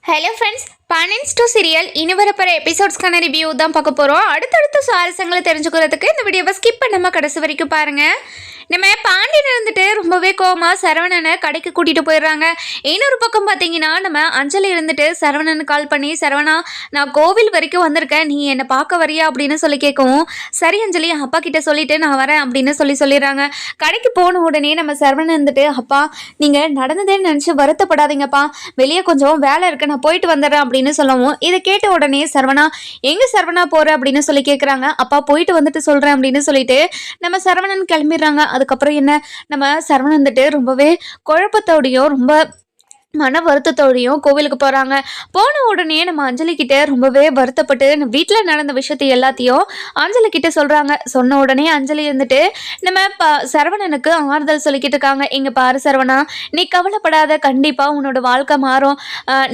Hello friends, Pandian store serial இனி வரப்போகிற எபிசோட்ஸ்க்கான review தான் பார்க்க போகிறோம். அடுத்தடுத்த சுவாரஸ்யங்களை தெரிஞ்சுக்கிறதுக்கு இந்த வீடியோவை ஸ்கிப் பண்ணாமல் கடைசி வரைக்கும் பாருங்கள். நம்ம பாண்டியன் இருந்துட்டு ரொம்பவே கோவமா சரவணனை கடைக்கு கூட்டிகிட்டு போயிடுறாங்க. இன்னொரு பக்கம் பார்த்தீங்கன்னா நம்ம அஞ்சலி இருந்துட்டு சரவணனுக்கு கால் பண்ணி, சரவணா நான் கோவில் வரைக்கும் வந்திருக்கேன், நீ என்னை பார்க்க வரியா அப்படின்னு சொல்லி கேட்கவும், சரி அஞ்சலி அப்பா கிட்ட சொல்லிட்டு நான் வரேன் அப்படின்னு சொல்லிடுறாங்க. கடைக்கு போன உடனே நம்ம சரவணன் இருந்துட்டு, அப்பா நீங்கள் நடந்ததே நினச்சி வருத்தப்படாதீங்கப்பா, வெளியே கொஞ்சம் வேலை இருக்கு, நான் போயிட்டு வந்துடுறேன் அப்படின்னு சொல்லவும், இதை கேட்ட உடனே சரவணா எங்கே சரவணா போகிற அப்படின்னு சொல்லி கேட்குறாங்க. அப்பா போயிட்டு வந்துட்டு சொல்கிறேன் அப்படின்னு சொல்லிட்டு நம்ம சரவணன் கிளம்பிடுறாங்க. அதுக்கப்புறம் என்ன, நம்ம சரவணன் வந்துட்டு ரொம்பவே குழப்பத்தோடையும் ரொம்ப மன வருத்தத்தோடையும் கோவிலுக்கு போகிறாங்க. போன உடனே நம்ம அஞ்சலி கிட்ட ரொம்பவே வருத்தப்பட்டு வீட்டில் நடந்த விஷயத்தை எல்லாத்தையும் அஞ்சலி கிட்ட சொல்கிறாங்க. சொன்ன உடனே அஞ்சலி இருந்துட்டு நம்ம சரவணனுக்கு ஆறுதல் சொல்லிக்கிட்டு இருக்காங்க. இங்கே பாரு சரவணா, நீ கவலைப்படாத, கண்டிப்பாக உன்னோட வாழ்க்கை மாறும்,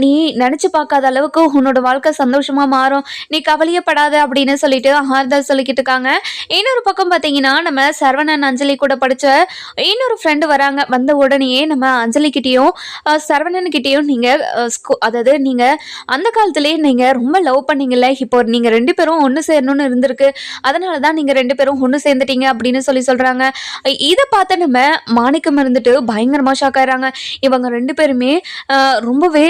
நீ நினச்சி பார்க்காத அளவுக்கு உன்னோட வாழ்க்கை சந்தோஷமாக மாறும், நீ கவலையப்படாத அப்படின்னு சொல்லிட்டு ஆறுதல் சொல்லிக்கிட்டு இருக்காங்க. இன்னொரு பக்கம் பார்த்தீங்கன்னா நம்ம சரவணன் அஞ்சலி கூட படித்த இன்னொரு ஃப்ரெண்டு வராங்க. வந்த உடனே நம்ம அஞ்சலிக்கிட்டேயும் சரவணன்கிட்டையும் நீங்கள் அதாவது நீங்கள் அந்த காலத்துலேயே நீங்கள் ரொம்ப லவ் பண்ணீங்கல்ல, இப்போ நீங்கள் 2 பேரும் ஒன்று சேரணும்னு இருந்திருக்கு, அதனால தான் நீங்கள் 2 பேரும் ஒன்று சேர்ந்துட்டீங்க அப்படின்னு சொல்கிறாங்க. இதை பார்த்து நம்ம மாணிக்கம் இருந்துட்டு பயங்கரமாக ஷாக் ஆகிறாங்க. இவங்க 2 பேருமே ரொம்பவே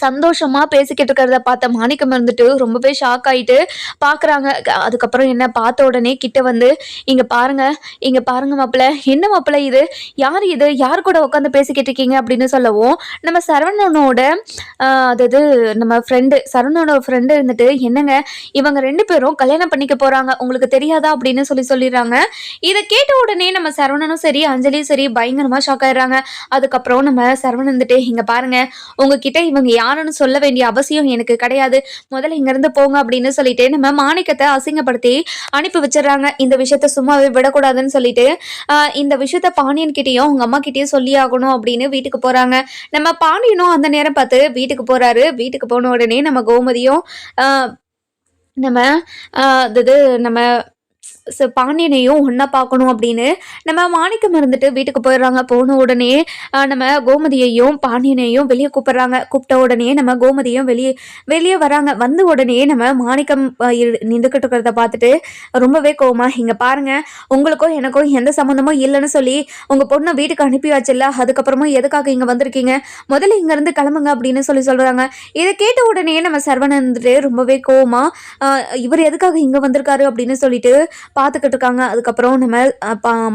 சந்தோஷமாக பேசிக்கிட்டு இருக்கிறத பார்த்த மாணிக்கம் இருந்துட்டு ரொம்பவே ஷாக் ஆகிட்டு பார்க்குறாங்க. அதுக்கப்புறம் என்ன பார்த்த உடனே கிட்ட வந்து, இங்கே பாருங்க மாப்பிள்ளை, என்ன மாப்பிள்ளை இது, யார் கூட உட்காந்து பேசிக்கிட்டு இருக்கீங்க அப்படின்னு சொல்லவும், நம்ம சரவணனோட அதாவது நம்ம சரவணனோட ஃப்ரெண்டு இருந்துட்டு, என்னங்க இவங்க 2 பேரும் கல்யாணம் பண்ணிக்க போகிறாங்க, உங்களுக்கு தெரியாதா அப்படின்னு சொல்லிடுறாங்க. இதை கேட்ட உடனே நம்ம சரவணனும் சரி அஞ்சலியும் சரி பயங்கரமாக ஷாக் ஆயிடுறாங்க. அதுக்கப்புறம் நம்ம சரவணன் இருந்துட்டு, இங்கே பாருங்க உங்ககிட்ட இவங்க யாருன்னு சொல்ல வேண்டிய அவசியம் எனக்கு கிடையாது, முதல்ல இங்கிருந்து போங்க அப்படின்னு சொல்லிட்டு நம்ம மாணிக்கத்தை அசிங்கப்படுத்தி அனுப்பி வச்சிடறாங்க. இந்த விஷயத்த சும்மாவே விடக்கூடாதுன்னு சொல்லிட்டு இந்த விஷயத்த பாண்டியன் கிட்டேயும் அவங்க அம்மா கிட்டேயும் சொல்லி ஆகணும் அப்படின்னு வீட்டுக்கு போறாங்க. நம்ம பாண்டியனும் அந்த நேரம் பார்த்து வீட்டுக்கு போறாரு. வீட்டுக்கு போன உடனே நம்ம கோமதியும் நம்ம அதாவது நம்ம பாண்டியனையும் ஒன்றா பார்க்கணும் அப்படின்னு நம்ம மாணிக்கம் இருந்துட்டு வீட்டுக்கு போயிடுறாங்க. போன உடனே நம்ம கோமதியையும் பாண்டியனையும் வெளியே கூப்பிட்றாங்க. கூப்பிட்ட உடனே நம்ம கோமதியும் வெளியே வராங்க. வந்த உடனே நம்ம மாணிக்கம் நின்றுக்கிட்டு இருக்கிறத பார்த்துட்டு ரொம்பவே கோவமா, இங்கே பாருங்க உங்களுக்கும் எனக்கும் எந்த சம்மந்தமும் இல்லைன்னு சொல்லி உங்கள் பொண்ணை வீட்டுக்கு அனுப்பி வச்சில்ல, அதுக்கப்புறமா எதுக்காக இங்கே வந்திருக்கீங்க, முதல்ல இங்கேருந்து கிளம்புங்க அப்படின்னு சொல்கிறாங்க. இதை கேட்ட உடனே நம்ம சரவணன் இருந்துட்டு ரொம்பவே கோவமா, இவர் எதுக்காக இங்கே வந்திருக்காரு அப்படின்னு சொல்லிட்டு பார்த்துக்கிட்டு இருக்காங்க. அதுக்கப்புறம் நம்ம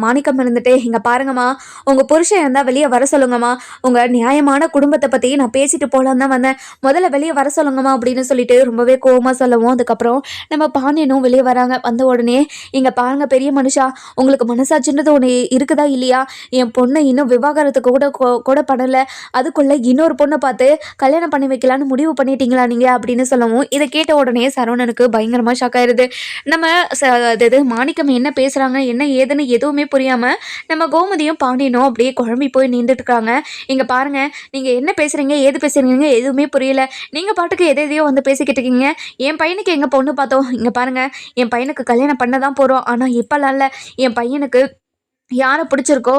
மாணிக்கம் இருந்துட்டு, இங்கே பாருங்கம்மா, உங்கள் புருஷன் இருந்தால் வெளியே வர சொல்லுங்கம்மா, உங்கள் நியாயமான குடும்பத்தை பற்றி நான் பேசிட்டு போகலான்னு தான் வந்தேன், முதல்ல வெளியே வர சொல்லுங்கம்மா அப்படின்னு சொல்லிட்டு ரொம்பவே கோவமாக சொல்லவும், அதுக்கப்புறம் நம்ம பாண்டியனும் வெளியே வராங்க. வந்த உடனே, இங்கே பாருங்க பெரிய மனுஷா, உங்களுக்கு மனசாட்சின்றது ஒன்று இருக்குதா இல்லையா, என் பொண்ணை இன்னும் விவாகரத்துக்கு கூட பண்ணலை, அதுக்குள்ளே இன்னொரு பொண்ணை பார்த்து கல்யாணம் பண்ணி வைக்கலான்னு முடிவு பண்ணிட்டீங்களா நீங்கள் அப்படின்னு சொல்லவும், இதை கேட்ட உடனே சரவணனுக்கு பயங்கரமாக ஷாக் ஆயிடுது. நம்ம மாணிக்கம் என்ன பேசுகிறாங்க என்ன ஏதுன்னு எதுவுமே புரியாமல் நம்ம கோமதியும் பாண்டியனும் அப்படியே குழம்பி போய் நின்றுட்டு இருக்காங்க. இங்கே பாருங்கள், நீங்கள் என்ன பேசுகிறீங்க ஏது பேசுகிறீங்க எதுவுமே புரியல, நீங்கள் பாட்டுக்கு எதையோ வந்து பேசிக்கிட்டு இருக்கீங்க, என் பையனுக்கு எங்கள் பொண்ணு பார்த்தோம், இங்கே பாருங்கள் என் பையனுக்கு கல்யாணம் பண்ண தான் போகிறோம், ஆனால் இப்போலாம் இல்லை, என் பையனுக்கு யாரை பிடிச்சிருக்கோ,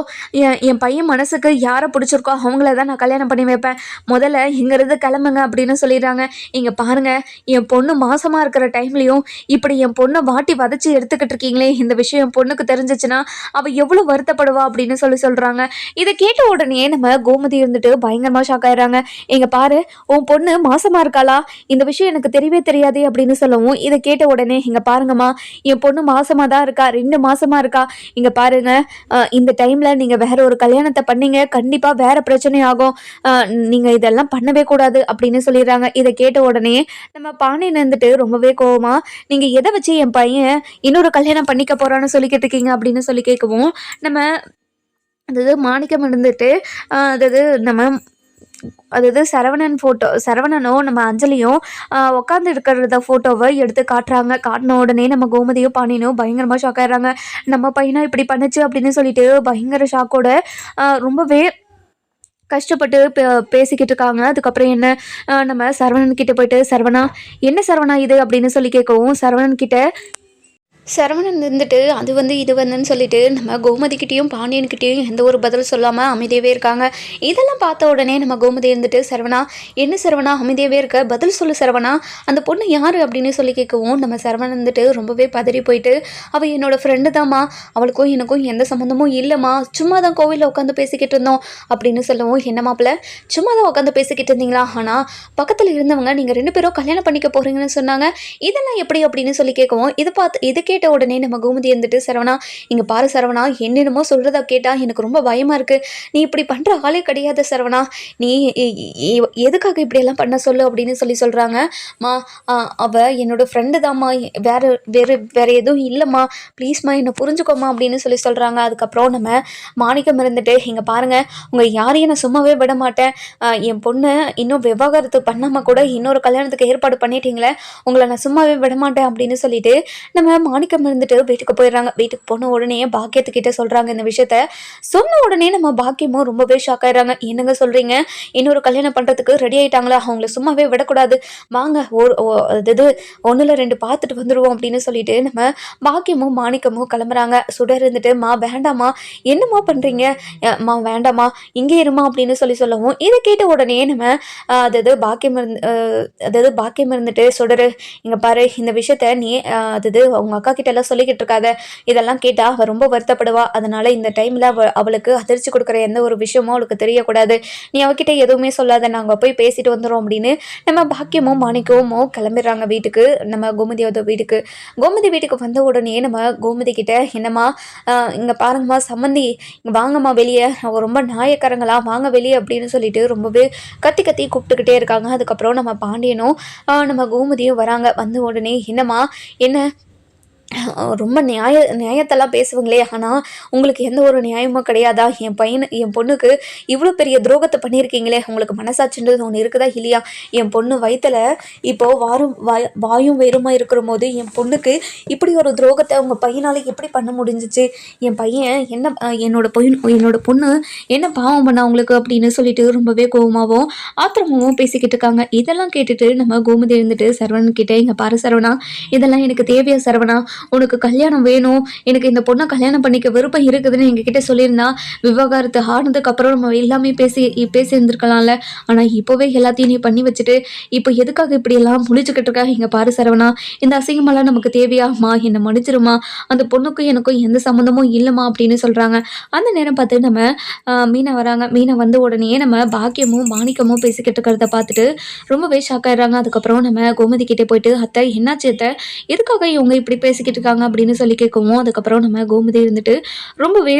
என் பையன் மனசுக்கு யாரை பிடிச்சிருக்கோ அவங்கள தான் நான் கல்யாணம் பண்ணி வைப்பேன், முதல்ல இங்கேருந்து கிளம்புங்க அப்படின்னு சொல்லிடுறாங்க. இங்கே பாருங்கள், என் பொண்ணு மாசமாக இருக்கிற டைம்லையும் இப்படி என் பொண்ணை வாட்டி வதச்சி எடுத்துக்கிட்டு இருக்கீங்களே, இந்த விஷயம் என் பொண்ணுக்கு தெரிஞ்சிச்சுன்னா அவள் எவ்வளோ வருத்தப்படுவா அப்படின்னு சொல்கிறாங்க. இதை கேட்ட உடனே நம்ம கோமதி இருந்துட்டு பயங்கரமாக ஷாக் ஆயிடுறாங்க. இங்கே பாரு, உன் பொண்ணு மாசமாக இருக்காளா, இந்த விஷயம் எனக்கு தெரியவே தெரியாது அப்படின்னு சொல்லவும், இதை கேட்ட உடனே, இங்கே பாருங்கம்மா என் பொண்ணு மாசமாக தான் இருக்கா, 2 மாசமாக இருக்கா, இங்கே பாருங்க இந்த டைமில் நீங்கள் வேற ஒரு கல்யாணத்தை பண்ணீங்க, கண்டிப்பாக வேற பிரச்சனை ஆகும், நீங்கள் இதெல்லாம் பண்ணவே கூடாது அப்படின்னு சொல்லிடுறாங்க. இதை கேட்ட உடனே நம்ம பாண்டியன் இருந்துட்டு ரொம்பவே கோவமா, நீங்கள் எதை வச்சு என் பையன் இன்னொரு கல்யாணம் பண்ணிக்க போகிறான்னு சொல்லிக்கிட்டு இருக்கீங்க அப்படின்னு சொல்லி கேட்கவும், நம்ம அதாவது மாணிக்கம் இருந்துட்டு அதாவது சரவணனும் நம்ம அஞ்சலியும் உட்காந்து இருக்கிறத ஃபோட்டோவை எடுத்து காட்டுறாங்க. காட்டின உடனே நம்ம கோமதியும் பாண்டியனும் பயங்கரமாக ஷாக் ஆயிடுறாங்க. நம்ம பையனா இப்படி பண்ணுச்சு அப்படின்னு சொல்லிட்டு பயங்கர ஷாக்கோட ரொம்பவே கஷ்டப்பட்டு பேசிக்கிட்டு இருக்காங்க. அதுக்கப்புறம் என்ன, நம்ம சரவணன் கிட்ட போயிட்டு, சரவணா என்ன சரவணா இது அப்படின்னு சொல்லி கேட்கவும், சரவணன் கிட்ட சரவணன் இருந்துட்டு அது இது வந்துன்னு சொல்லிட்டு நம்ம கோமதிக்கிட்டேயும் பாண்டியன்கிட்டேயும் எந்த ஒரு பதில் சொல்லாமல் அமைதியாகவே இருக்காங்க. இதெல்லாம் பார்த்த உடனே நம்ம கோமதி இருந்துட்டு, சரவணா என்ன சரவணா அமைதியாகவே இருக்க, பதில் சொல்லு சரவணா, அந்த பொண்ணு யார் அப்படின்னு சொல்லி கேட்கவும் நம்ம சரவணன் இருந்துட்டு ரொம்பவே பதறி போயிட்டு, அவள் என்னோடய ஃப்ரெண்டு தாம்மா, அவளுக்கும் எனக்கும் எந்த சம்மந்தமும் இல்லைம்மா, சும்மா தான் கோவிலில் உட்காந்து பேசிக்கிட்டு இருந்தோம் அப்படின்னு சொல்லவும், என்ன மாப்பிள்ள சும்மா தான் உட்காந்து பேசிக்கிட்டு இருந்தீங்களா, ஆனால் பக்கத்தில் இருந்தவங்க நீங்கள் 2 பேரும் கல்யாணம் பண்ணிக்க போகிறீங்கன்னு சொன்னாங்க, இதெல்லாம் எப்படி அப்படின்னு சொல்லி கேட்கவும், இது கேட்ட உடனே நம்ம கோமதி இருந்துட்டு, சரவணா இங்கே பாரு சரவணா, என்னென்னமோ சொல்கிறத கேட்டால் எனக்கு ரொம்ப பயமாக இருக்குது, நீ இப்படி பண்ணுற ஆளே கிடையாது சரவணா, நீ எதுக்காக இப்படியெல்லாம் பண்ண சொல்லு அப்படின்னு சொல்கிறாங்க. மா அவள் என்னோடய ஃப்ரெண்டு தாம்மா, வேறு எதுவும் இல்லைம்மா, ப்ளீஸ்மா என்னை புரிஞ்சுக்கோமா அப்படின்னு சொல்கிறாங்க. அதுக்கப்புறம் நம்ம மாணிக்கம் இருந்துட்டு, இங்கே பாருங்கள் உங்கள் யாரையும் நான் சும்மாவே விட மாட்டேன், என் பொண்ணு இன்னும் விவாகரத்து பண்ணாமல் கூட இன்னொரு கல்யாணத்துக்கு ஏற்பாடு பண்ணிட்டீங்களே, உங்களை நான் சும்மாவே விட மாட்டேன் அப்படின்னு சொல்லிட்டு நம்ம மாணிக்கம் இருந்துட்டு வீட்டுக்கு போயிடுறாங்க. வீட்டுக்கு போன உடனே பாக்கியத்துக்கிட்ட சொல்கிறாங்க இந்த விஷயத்த. சொன்ன உடனே நம்ம பாக்கியமும் ரொம்பவே ஷாக் ஆயிடுறாங்க. என்னங்க சொல்கிறீங்க, இன்னொரு கல்யாணம் பண்ணுறதுக்கு ரெடி ஆகிட்டாங்களா, அவங்கள சும்மாவே விடக்கூடாது, வாங்க அது 1 2 பார்த்துட்டு வந்துடுவோம் அப்படின்னு சொல்லிட்டு நம்ம பாக்கியமும் மாணிக்கமும் கிளம்புறாங்க. சுடர் இருந்துட்டு, மா வேண்டாமா, என்னம்மா பண்ணுறீங்க, மா வேண்டாமா இங்கே இருமா அப்படின்னு சொல்லவும், இதை கேட்ட உடனே நம்ம பாக்கியம் இருந்துட்டு, சுடர் இங்கே பாரு, இந்த விஷயத்த நீ அவங்க அக்கா கிட்ட எல்லாம் சொல்லிக்கிட்டு இருக்காத, இதெல்லாம் கேட்டால் அவள் ரொம்ப வருத்தப்படுவா, அதனால இந்த டைமில் அவளுக்கு அதிர்ச்சி கொடுக்குற எந்த ஒரு விஷயமும் அவளுக்கு தெரியக்கூடாது, நீ அவகிட்ட எதுவுமே சொல்லாத, நாங்கள் போய் பேசிட்டு வந்துடும் அப்படின்னு நம்ம பாக்கியமும் மாணிக்கமும் கிளம்பிடுறாங்க வீட்டுக்கு, நம்ம கோமதியோட வீட்டுக்கு. கோமதி வீட்டுக்கு வந்த உடனே நம்ம கோமதி கிட்ட, என்னம்மா இங்கே பாருங்கம்மா சம்மந்தி, இங்கே வாங்கம்மா வெளியே, அவங்க ரொம்ப நாயக்காரங்களா, வாங்க வெளியே அப்படின்னு சொல்லிட்டு ரொம்பவே கத்தி கூப்பிட்டுக்கிட்டே இருக்காங்க. அதுக்கப்புறம் நம்ம பாண்டியனும் நம்ம கோமதியும் வராங்க. வந்த உடனே, என்னம்மா என்ன ரொம்ப நியாயத்தெல்லாம் பேசுவாங்களே, ஆனால் உங்களுக்கு எந்த ஒரு நியாயமும் கிடையாதா, என் பொண்ணுக்கு இவ்வளோ பெரிய துரோகத்தை பண்ணியிருக்கீங்களே, உங்களுக்கு மனசாட்சின்றது ஒன்று இருக்குதா இல்லையா, என் பொண்ணு வயிற்றில் இப்போது வாயும் வேறுமா இருக்கிற போது என் பொண்ணுக்கு இப்படி ஒரு துரோகத்தை உங்கள் பையனால் எப்படி பண்ண முடிஞ்சிச்சு, என் பையன் என்ன என்னோட பொண்ணு என்ன பாவம் பண்ணா உங்களுக்கு அப்படின்னு சொல்லிட்டு ரொம்பவே கோபமாகவும் ஆத்திரமாகவும் பேசிக்கிட்டு இருக்காங்க. இதெல்லாம் கேட்டுட்டு நம்ம கோமதி இருந்துட்டு சரவணன் கிட்டே, இங்கே பாரு சரவணா, இதெல்லாம் எனக்கு தேவையா சரவணா, உனக்கு கல்யாணம் வேணும், எனக்கு இந்த பொண்ணை கல்யாணம் பண்ணிக்க விருப்பம் இருக்குதுன்னு எங்ககிட்ட சொல்லியிருந்தா விவாகரத்து ஆனதுக்கு அப்புறம் நம்ம எல்லாமே பேசி இருந்திருக்கலாம்ல, ஆனால் இப்போவே எல்லாத்தையும் நீ பண்ணி வச்சுட்டு இப்போ எதுக்காக இப்படியெல்லாம் முழிச்சுக்கிட்டு இருக்கா, இங்கே பாரு சரவணா, இந்த அசிங்கமெல்லாம் நமக்கு தேவையாமா, என்னை மன்னிச்சிருமா, அந்த பொண்ணுக்கும் எனக்கும் எந்த சம்மந்தமும் இல்லைம்மா அப்படின்னு சொல்கிறாங்க. அந்த நேரம் பார்த்து நம்ம மீனா வராங்க. மீனா வந்த உடனே நம்ம பாக்கியமும் மாணிக்கமும் பேசிக்கிட்டு இருக்கிறத பார்த்துட்டு ரொம்பவே ஷாக் ஆயிடுறாங்க. அதுக்கப்புறம் நம்ம கோமதி கிட்டே போயிட்டு, அத்தை என்னாச்சு அத்தை, எதுக்காக இவங்க இப்படி பேசிக்கிட்டு இருக்காங்க அப்படின்னு சொல்லி கேட்கவும், அதுக்கப்புறம் நம்ம கோமதி இருந்துட்டு ரொம்பவே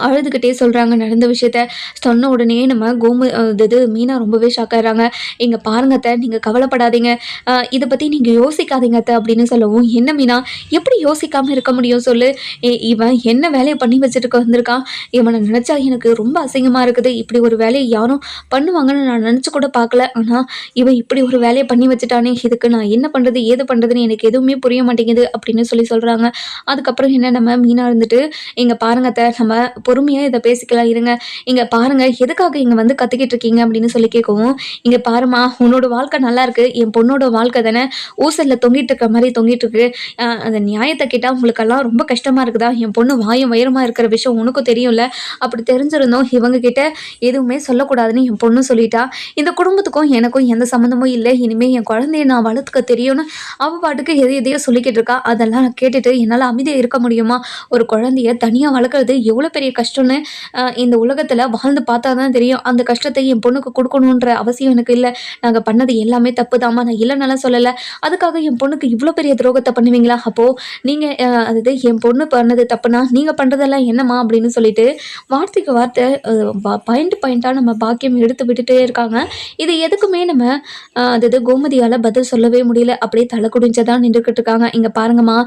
அழுதுகிட்டே சொல்கிறாங்க நடந்த விஷயத்த. சொன்ன உடனே நம்ம மீனா ரொம்பவே ஷாக் ஆகிறாங்க. இங்கே பாருங்க அத்தை, நீங்கள் கவலைப்படாதீங்க, இதை பற்றி நீங்கள் யோசிக்காதீங்க அத்தை அப்படின்னு சொல்லவும், என்ன மீனா எப்படி யோசிக்காமல் இருக்க முடியும் சொல்லு, இவன் என்ன வேலையை பண்ணி வச்சுட்டு வந்திருக்கான், இவனை நினச்சா எனக்கு ரொம்ப அசிங்கமாக இருக்குது, இப்படி ஒரு வேலையை யாரும் பண்ணுவாங்கன்னு நான் நினச்சி கூட பார்க்கல, ஆனால் இவன் இப்படி ஒரு வேலையை பண்ணி வச்சுட்டானே, இதுக்கு நான் என்ன பண்ணுறது ஏது பண்ணுறதுன்னு எனக்கு எதுவுமே புரிய மாட்டேங்குது அப்படின்னு சொல்கிறாங்க. அதுக்கப்புறம் என்ன நம்ம மீனா இருந்துட்டு, இங்கே பாருங்க அத்தை, நம்ம பொறுமையாக இதை பேசிக்கலாம் இருங்க, இங்கே பாருங்கள் எதுக்காக இங்கே வந்து கற்றுக்கிட்டு இருக்கீங்க அப்படின்னு சொல்லி கேட்கவும், இங்கே பாருமா உன்னோட வாழ்க்கை நல்லா இருக்குது, என் பொண்ணோட வாழ்க்கை தானே ஊசலில் தொங்கிட்டு இருக்க மாதிரி தொங்கிட்டு இருக்கு, அந்த நியாயத்தை கேட்டால் உங்களுக்கெல்லாம் ரொம்ப கஷ்டமாக இருக்குதா, என் பொண்ணு வாயும் வயிறுமா இருக்கிற விஷயம் உனக்கும் தெரியும்ல, அப்படி தெரிஞ்சிருந்தோம் இவங்க கிட்ட எதுவுமே சொல்லக்கூடாதுன்னு என் பொண்ணு சொல்லிட்டா, இந்த குடும்பத்துக்கும் எனக்கும் எந்த சம்மந்தமும் இல்லை, இனிமேல் என் குழந்தைய நான் வளர்த்துக்க தெரியும்னு அவள் பாட்டுக்கு எதையோ சொல்லிக்கிட்டு இருக்கா, அதெல்லாம் கேட்டுட்டு என்னால் அமைதியாக இருக்க முடியுமா, ஒரு குழந்தைய தனியாக வளர்க்குறது எவ்வளோ பெரிய கஷ்டம்னு இந்த உலகத்தில் வாழ்ந்து பார்த்தா தான் தெரியும், அந்த கஷ்டத்தை என் பொண்ணுக்கு கொடுக்கணுன்ற அவசியம் எனக்கு இல்லை, நாங்கள் பண்ணது எல்லாமே தப்பு தாம்மா, நான் இல்லைன்னாலும் சொல்லலை, அதுக்காக என் பொண்ணுக்கு இவ்வளோ பெரிய துரோகத்தை பண்ணுவீங்களா, அப்போது நீங்கள் அதாவது என் பொண்ணு பண்ணது தப்புனா நீங்கள் பண்ணுறதெல்லாம் என்னம்மா அப்படின்னு சொல்லிட்டு வார்த்தைக்கு வார்த்தை பாயிண்ட்டாக நம்ம பாக்கியம் எடுத்து விட்டுட்டே இருக்காங்க. இது எதுக்குமே நம்ம அதாவது கோமதியால் பதில் சொல்லவே முடியல, அப்படியே தலை குடிஞ்சதான் நின்றுக்கிட்டு இருக்காங்க. இங்கே பாருங்கம்மா,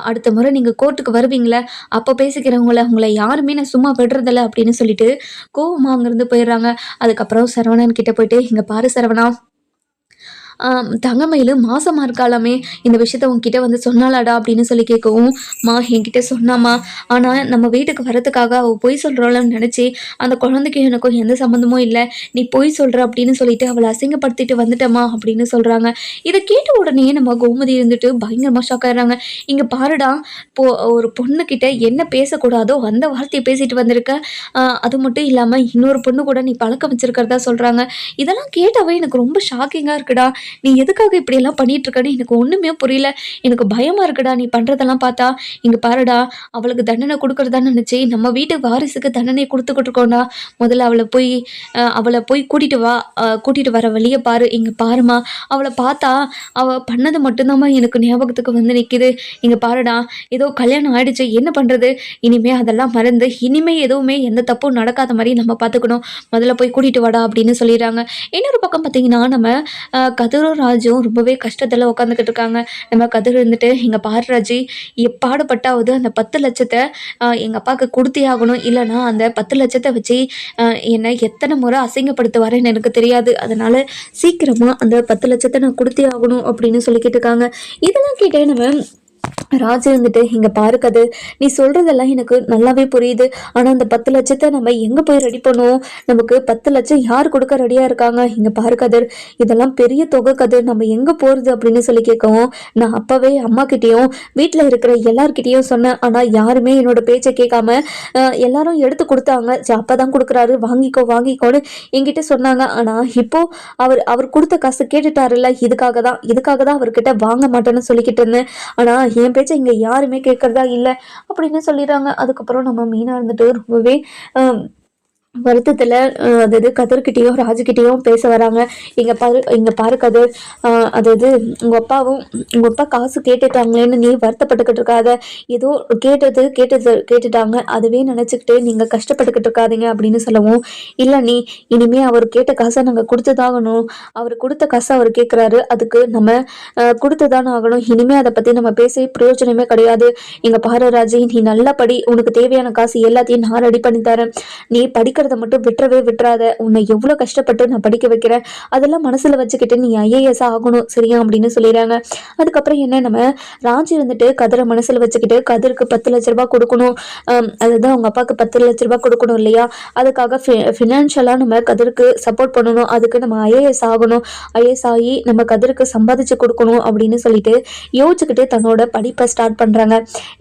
அடுத்த முறை நீங்கள் கோர்ட்டுக்கு வருவீங்களே அப்போ பேசிக்கிறவங்கள உங்களை யாருமே நான் சும்மா விடுறதில்ல அப்படின்னு சொல்லிட்டு கோவமாக அங்கேருந்து போயிடுறாங்க. அதுக்கப்புறம் சரவணன் கிட்ட போயிட்டு, இங்கே பாரு சரவணா, தங்கமயிலு மாசமாக இருக்காளாமே, இந்த விஷயத்த உன்கிட்ட வந்து சொன்னாலாடா அப்படின்னு சொல்லி கேட்கவும், மா என்கிட்ட சொன்னாமா, ஆனால் நம்ம வீட்டுக்கு வரதுக்காக அவள் பொய் சொல்கிறாள்னு நினச்சி அந்த குழந்தைக்கு எனக்கும் எந்த சம்மந்தமும் இல்லை, நீ பொய் சொல்கிற அப்படின்னு சொல்லிட்டு அவளை அசிங்கப்படுத்திட்டு வந்துட்டமா அப்படின்னு சொல்கிறாங்க. இதை கேட்ட உடனே நம்ம கோமதி இருந்துட்டு பயங்கரமாக ஷாக் ஆயிடுறாங்க. இங்கே பாருடா, ஒரு பொண்ணுக்கிட்ட என்ன பேசக்கூடாதோ அந்த வார்த்தையை பேசிட்டு வந்திருக்க, அது மட்டும் இல்லாமல் இன்னொரு பொண்ணு கூட நீ பழக்கம் வச்சிருக்கிறதா சொல்கிறாங்க. இதெல்லாம் கேட்டாவே எனக்கு ரொம்ப ஷாக்கிங்காக இருக்குடா, நீ எதுக்காக இப்படியெல்லாம் பண்ணிட்டு இருக்கன்னு எனக்கு ஒன்றுமே புரியல, எனக்கு பயமாக இருக்குடா நீ பண்ணுறதெல்லாம் பார்த்தா. இங்கே பாருடா, அவளுக்கு தண்டனை கொடுக்குறதா நினச்சி நம்ம வீட்டு வாரிசுக்கு தண்டனை கொடுத்துக்கிட்டு இருக்கோம்டா, முதல்ல அவளை போய் கூட்டிகிட்டு வர வழியை பாரு. இங்கே பாருமா, அவளை பார்த்தா அவள் பண்ணது மட்டும்தாம்மா எனக்கு ஞாபகத்துக்கு வந்து நிற்கிது. இங்கே பாருடா, ஏதோ கல்யாணம் ஆயிடுச்சு, என்ன பண்ணுறது, இனிமே அதெல்லாம் மறந்து இனிமே எதுவுமே எந்த தப்பும் நடக்காத மாதிரி நம்ம பார்த்துக்கணும், முதல்ல போய் கூட்டிகிட்டு வாடா அப்படின்னு சொல்லிடுறாங்க. இன்னொரு பக்கம் பார்த்தீங்கன்னா நம்ம கதிரும் ராஜும் ரொம்பவே கஷ்டத்தில் உட்காந்துக்கிட்டு இருக்காங்க. நம்ம கதிர் இருந்துட்டு, எங்கள் பாரு ராஜி, எப்பாடுபட்டாவது அந்த 10 லட்சத்தை எங்கள் அப்பாவுக்கு கொடுத்தே ஆகணும், இல்லைனா அந்த 10 லட்சத்தை வச்சு என்னை எத்தனை முறை அசிங்கப்படுத்துவாருன்னு எனக்கு தெரியாது, அதனால் சீக்கிரமாக அந்த 10 லட்சத்தை நான் கொடுத்தே ஆகணும் அப்படின்னு சொல்லிக்கிட்டு இருக்காங்க. இதெல்லாம் கேட்டே நம்ம ராஜு வந்துட்டு, இங்கே பாரு கதிர், நீ சொல்கிறதெல்லாம் எனக்கு நல்லாவே புரியுது, ஆனால் அந்த 10 லட்சத்தை நம்ம எங்கே போய் ரெடி பண்ணுவோம், நமக்கு 10 லட்சம் யார் கொடுக்க ரெடியாக இருக்காங்க, இங்கே பாரு கதிர், இதெல்லாம் பெரிய தொகை கதிர், நம்ம எங்கே போகிறது அப்படின்னு சொல்லி கேட்கவும், நான் அப்போவே அம்மா கிட்டேயும் வீட்டில் இருக்கிற எல்லார்கிட்டேயும் சொன்னேன், ஆனால் யாருமே என்னோட பேச்சை கேட்காம எல்லாரும் எடுத்து கொடுத்தாங்க, அப்பா தான் கொடுக்குறாரு, வாங்கிக்கோன்னு என்கிட்ட சொன்னாங்க, ஆனால் இப்போது அவர் கொடுத்த காசு கேட்டுட்டாருல்ல, இதுக்காக தான் அவர்கிட்ட வாங்க மாட்டேன்னு சொல்லிக்கிட்டு இருந்தேன், ஆனால் என் பேச்சை இங்கே யாருமே கேட்கறதா இல்லை அப்படின்னு சொல்லிடுறாங்க. அதுக்கப்புறம் நம்ம மீனா இருந்துட்டு ரொம்பவே வருத்தத்தில் அதாவது கதிர்கிட்டையும் ராஜுக்கிட்டேயும் பேச வராங்க. இங்கே பாரு கதிர், அதாவது உங்கள் அப்பா காசு கேட்டுட்டாங்களேன்னு நீ வருத்தப்பட்டுக்கிட்டு இருக்காத, ஏதோ கேட்டுட்டாங்க அதுவே நினச்சிக்கிட்டு நீங்கள் கஷ்டப்பட்டுக்கிட்டு இருக்காதீங்க அப்படின்னு சொல்லவும், இல்லை நீ இனிமே அவர் கேட்ட காசை நாங்கள் கொடுத்துதாகணும், அவர் கொடுத்த காசை அவர் கேட்குறாரு, அதுக்கு நம்ம கொடுத்துதானே ஆகணும், இனிமேல் அதை பற்றி நம்ம பேசி பிரயோஜனமே கிடையாது. இங்கே பாரு ராஜி, நீ நல்லா படி, உனக்கு தேவையான காசு எல்லாத்தையும் நான் ரெடி பண்ணி தரேன், நீ படிக்கிறத மட்டும் விட்டுறாத, உன்னை எவ்வளோ கஷ்டப்பட்டு நான் படிக்க வைக்கிறேன், அதெல்லாம் மனசில் வச்சுக்கிட்டு நீ IAS ஆகணும் சரியா அப்படின்னு சொல்லிடுறாங்க. அதுக்கப்புறம் என்ன, நம்ம ராஜி இருந்துட்டு கதிரை மனசில் வச்சுக்கிட்டு கதிருக்கு 10 லட்ச ரூபாய் கொடுக்கணும், அதுதான் அவங்க அப்பாவுக்கு 10 லட்ச ரூபாய் கொடுக்கணும் இல்லையா, அதுக்காக ஃபினான்ஷியலாக நம்ம கதிருக்கு சப்போர்ட் பண்ணணும், அதுக்கு நம்ம IAS ஆகணும், IAS ஆகி நம்ம கதிருக்கு சம்பாதிச்சு கொடுக்கணும் அப்படின்னு சொல்லிட்டு யோசிச்சுக்கிட்டு தன்னோட படிப்பை ஸ்டார்ட் பண்ணுறாங்க.